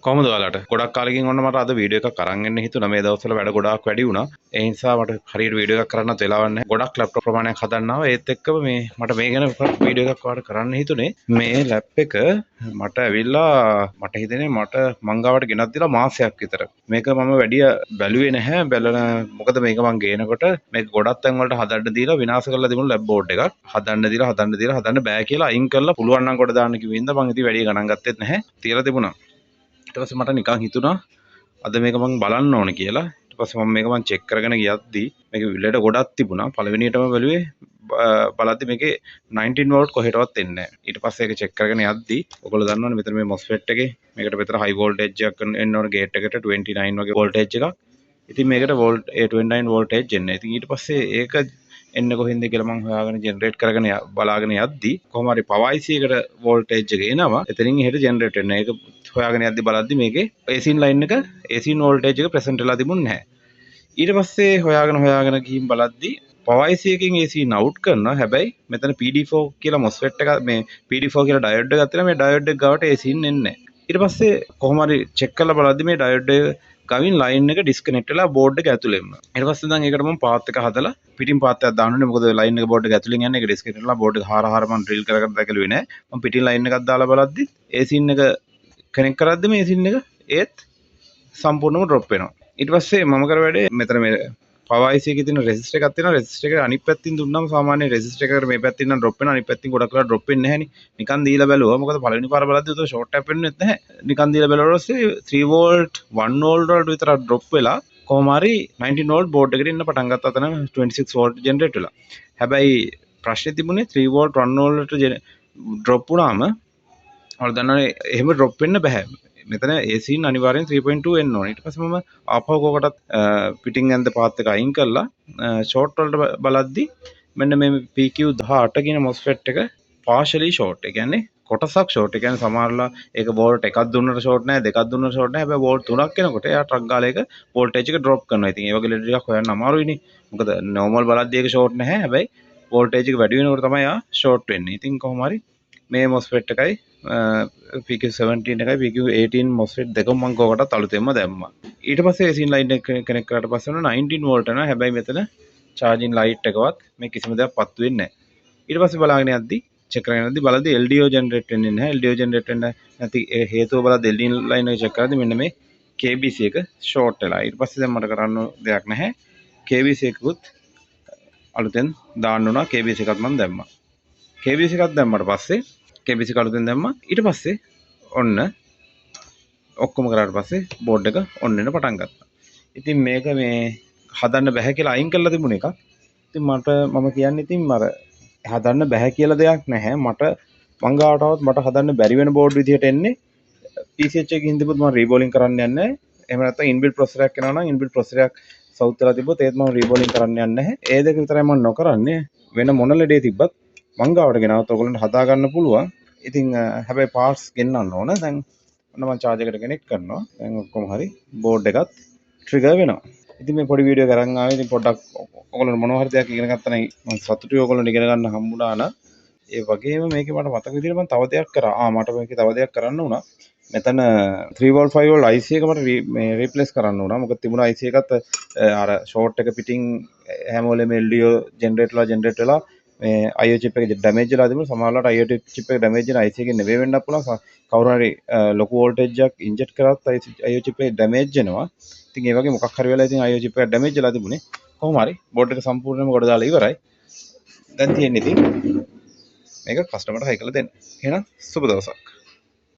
කොහොමද ඔයාලට? ගොඩක් කාලෙකින් ඔන්න මට අද වීඩියෝ එකක් අරන් එන්න හිතුණා. මේ දවස්වල වැඩ ගොඩාක් වැඩි වුණා. ඒ නිසා මට හරියට වීඩියෝ එකක් කරන්නත් වෙලාවක් නැහැ. ගොඩක් ලැප්ටොප් ප්‍රමාණයක් හදන්න ආවා. ඒත් එක්කම මට මේ ගැන වීඩියෝ එකක් ඔයාලට කරන්න හිතුනේ. මේ ලැප් එක මට ඇවිල්ලා මට හිතෙන්නේ මට මංගාවට ගෙනත් දීලා මාසයක් විතර. මේක මම වැඩි බැලුවේ නැහැ. මොකද මේක මං ගේනකොට මේක ගොඩක් තැන් වලට හදන්න දීලා විනාශ කරලා තිබුණු ලැප් බෝඩ් එකක්. හදන්න බෑ කියලා අයින් කරලා පුළුවන් නම් කොට දාන්න කිව්ව හින්දා මං ඉතින් වැඩි ගණන් ගත්තෙත් නැහැ. තියලා තිබුණා. ඊට පස්සේ මට නිකන් හිතුණා අද මේක මම බලන්න ඕනේ කියලා. ඊට පස්සේ මම මේක චෙක් කරගෙන ගියද්දි මේක විලට ගොඩක් තිබුණා. පළවෙනියටම බැලුවේ බලද්දි මේකේ 19 වෝල්ට් කොහෙටවත් එන්නේ නැහැ. ඊට පස්සේ ඒක චෙක් කරගෙන යද්දි ඔයගොල්ලෝ දන්නවනේ මෙතන මේ MOSFET එකේ මේකට විතර හයි වෝල්ටේජ් එකක් එන්න ඕනේ ගේට් එකට 29 වගේ වෝල්ටේජ් එකක්. ඉතින් මේකට වෝල්ට් 29 වෝල්ටේජ් එන්නේ. ඉතින් ඊට පස්සේ ඒක එන්නේ කොහෙන්ද කියලා මම හොයාගෙන ජෙනරේට් කරගෙන බලාගෙන යද්දි කොහොම හරි පවර් IC එකට වෝල්ටේජ් එක එනවා. එතනින් එහෙට ජෙනරේට් වෙනවා. ඒක හොයාගෙන යද්දි බලද්දි මේකේ AC ලයින් එක AC වෝල්ටේජ් එක ප්‍රසන්ට් වෙලා තිබුණේ නැහැ. ඊට පස්සේ හොයාගෙන ගිහින් බලද්දි පවර් IC එකකින් AC නවුට් කරනවා. හැබැයි මෙතන PD4 කියලා MOSFET එක මේ PD4 කියලා ඩයෝඩ් එකක් තියෙනවා. මේ ඩයෝඩ් එක ගාවට AC එන්නේ නැහැ. ඊට පස්සේ කොහොම හරි චෙක් කරලා බලද්දි මේ ඩයෝඩ් එක ගවින් ලයින් එක ඩිස්කනෙක්ට් වෙලා බෝඩ් එක ඇතුළෙන්ම. ඊට පස්සේ දැන් ඒකට මම පාත් එක හදලා පිටින් පාත් එකක් දාන්න ඕනේ. මොකද ලයින් එක බෝඩ් එක ඇතුළෙන් යන්නේ. ඒක ඩිස්කනෙක්ට් වෙලා බෝඩ් එක හාර මම ඩ්‍රිල් කර දැකලුවේ නෑ. මම පිටින් ලයින් එකක් දාලා බලද්දි AC එක කනෙක්ට් කරද්දි මේ AC එක ඒත් සම්පූර්ණයෙන්ම ඩ්‍රොප් වෙනවා. ඊට පස්සේ මම කර වැඩේ මෙතන මේ පවර් IC එකේ තියෙන රෙසිස්ටර් එකක් තියෙනවා. රෙසිස්ටර් එක අනිත් පැත්තින් දුන්නාම සාමාන්‍ය රෙසිස්ටර් එකකට මේ පැත්තින් නම් ඩ්‍රොප් වෙනවා. අනිත් පැත්තින් ගොඩක් වෙලා ඩ්‍රොප් වෙන්නේ නැහැනේ. නිකන් දීලා බැලුවා. මොකද පළවෙනි පාර බලද්දි උතන ෂෝට් ටැප් වෙන්නෙත් නැහැ. නිකන් දීලා බැලුවා ඊපස්සේ 3 වෝල්ට් 1 වෝල්ට් වලට විතර ඩ්‍රොප් වෙලා කොහොම හරි 19 වෝල්ට් බෝඩ් එකට ඉන්න පටන් ගත්තා. අතන 26 වෝල්ට් ජෙනරේට් වෙලා. හැබැයි ප්‍රශ්නේ තිබුණේ 3 වෝල්ට් 1 වෝල්ට් ඩ්‍රොප් වුණාම ඔයාලා දන්නවනේ එහෙම ඩ්‍රොප් වෙන්න බෑ. මෙතන AC අනිවාර්යෙන් 3.2 එන්න ඕනේ. ඊට පස්සේ මම ආපහු කෝකටත් පිටින් ඇඳ පාත් එක අයින් කරලා ෂෝට් වලට බලද්දි මෙන්න මේ PQ18 කියන MOSFET එක partially short. ඒ කියන්නේ කොටසක් ෂෝට්. ඒ කියන්නේ සමහරලා ඒක වෝල්ට් එකක් දුන්නට ෂෝට් නැහැ, දෙකක් දුන්නට ෂෝට් නැහැ. හැබැයි වෝල්ට් 3ක් එනකොට එයා ට්‍රක් ගාලා ඒක වෝල්ටේජ් එක ඩ්‍රොප් කරනවා. ඉතින් ඒ වගේ ලෙඩ ටිකක් හොයන්න අමාරුයිනේ. මොකද normal බලද්දි ඒක ෂෝට් නැහැ. හැබැයි වෝල්ටේජ් එක වැඩි වෙනකොට තමයි එයා ෂෝට් වෙන්නේ. ඉතින් කොහොම හරි මේ MOSFET එකයි PQ17 එකයි PQ18 MOSFET දෙකම මම කෝකටත් අලුතෙන්ම දැම්මා. ඊට පස්සේ AC ලයින් එක කනෙක්ට් කරාට පස්සේ 19 වෝල්ට් යනවා. හැබැයි මෙතන charging light එකවත් මේ කිසිම දෙයක් පත්තු වෙන්නේ නැහැ. ඊට පස්සේ බලාගෙන යද්දි චෙක් කරගෙන යද්දි බලද්දි LDO ජෙනරේට් වෙන්නේ නැහැ. LDO ජෙනරේට් වෙන්න නැති හේතුව බලද්දි LED ලයින් එක චෙක් කරද්දි මෙන්න මේ KBC එක ෂෝට් වෙලා. ඊට පස්සේ දැන් මට කරන්න දෙයක් නැහැ. KBC එකකුත් අලුතෙන් දාන්න උනා. KBC එකත් මම දැම්මා. KBC එකක් දැම්මට පස්සේ KBC කලුතෙන් දැම්මා. ඊට පස්සේ ඔන්න ඔක්කොම කරාට පස්සේ බෝඩ් එක ඔන් වෙන පටන් ගත්තා. ඉතින් මේක මේ හදන්න බෑ කියලා අයින් කරලා තිබුණ එකක්. ඉතින් මම කියන්නේ ඉතින් මර හදන්න බෑ කියලා දෙයක් නැහැ. මං ගාවටවත් මට හදන්න බැරි වෙන බෝඩ් විදිහට එන්නේ PCH එකකින් හින්දිපොත් මම රීබෝලින් කරන්න යන්නේ නැහැ. එහෙම නැත්නම් ඉන්බිල්ට් ප්‍රොසෙසර් එකක් එනවා නම් ඉන්බිල්ට් ප්‍රොසෙසර් එකක් සවුත් වෙලා තිබ්බොත් ඒත් මම රීබෝලින් කරන්න යන්නේ නැහැ. ඒ දෙක විතරයි මම නොකරන්නේ. වෙන මොන ලෙඩේ තිබ්බත් මංගාවට ගෙනවත් ඔයගොල්ලන්ට හදා ගන්න පුළුවන්. ඉතින් හැබැයි පාර්ට්ස් ගෙන්නන්න ඕන. දැන් ඔන්න මම charge එකට කනෙක්ට් කරනවා. දැන් ඔක්කොම හරි බෝඩ් එකත් ට්‍රිගර් වෙනවා. ඉතින් මේ පොඩි වීඩියෝ එකක් අරන් ආවේ. ඉතින් පොඩ්ඩක් ඔයගොල්ලන්ට මොනවා හරි දෙයක් ඉගෙන ගත්තා නම් මම සතුටුයි ඔයගොල්ලන්ට ඉගෙන ගන්න හම්බුණා නම්. ඒ වගේම මේකේ මට මතක විදිහට මම තව දෙයක් කරා. මට මේකේ තව දෙයක් කරන්න වුණා. මෙතන 3 volt 5 volt IC එක මට මේ රීප්ලේස් කරන්න වුණා. මොකද තිබුණා IC එකත් අර ෂෝට් එක පිටින් හැම වෙලේම LDO ජෙනරේට් වෙලා මේ IO chip එක ඩැමේජ් වෙලා තිබුණා. සමහරවිට IO chip එක ඩැමේජ් වෙන IC එකෙන් නෙවෙයි වෙන්නත් පුළුවන්. කවුරු හරි ලොකු වෝල්ටේජ් එකක් ඉන්ජෙක්ට් කරත් IO chip එක ඩැමේජ් වෙනවා. ඉතින් ඒ වගේ මොකක් හරි වෙලා ඉතින් IO chip එක ඩැමේජ් වෙලා තිබුණේ. කොහොම හරි බෝඩ් එක සම්පූර්ණයෙන්ම කොට දාලා ඉවරයි. දැන් තියෙන්නේ ඉතින් මේක කස්ටමර්ට හයි කරලා දෙන්න. එහෙනම් සුබ දවසක්.